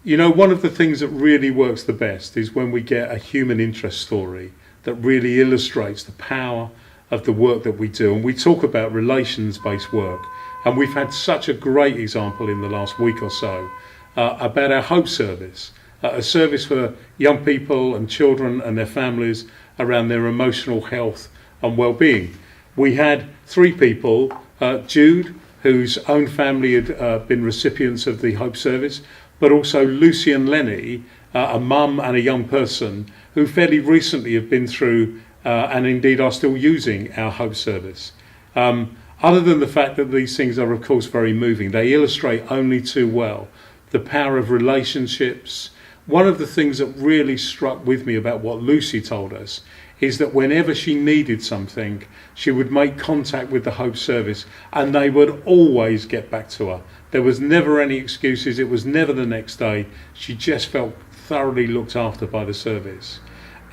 You know, one of the things that really works the best is when we get a human interest story that really illustrates the power of the work that we do. And we talk about relations-based work. And we've had such a great example in the last week or so about our Hope Service, a service for young people and children and their families around their emotional health and well-being. We had 3 people, Jude, whose own family had been recipients of the Hope Service, but also Lucy and Lenny, a mum and a young person who fairly recently have been through and indeed are still using our Hope Service. Other than the fact that these things are of course very moving, they illustrate only too well the power of relationships. One of the things that really struck with me about what Lucy told us is that whenever she needed something, she would make contact with the Hope Service and they would always get back to her. There was never any excuses, it was never the next day. She just felt thoroughly looked after by the service.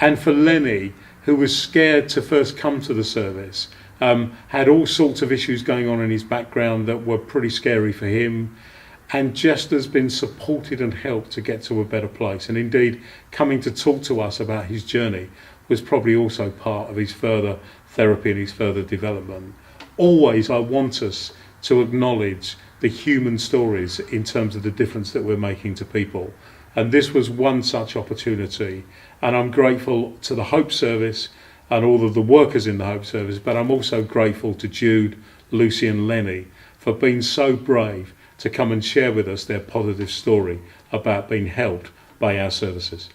And for Lenny, who was scared to first come to the service, had all sorts of issues going on in his background that were pretty scary for him, and just has been supported and helped to get to a better place. And indeed, coming to talk to us about his journey was probably also part of his further therapy and his further development. Always, I want us to acknowledge the human stories in terms of the difference that we're making to people. And this was one such opportunity. And I'm grateful to the Hope Service and all of the workers in the Hope Service, but I'm also grateful to Jude, Lucy and Lenny for being so brave to come and share with us their positive story about being helped by our services.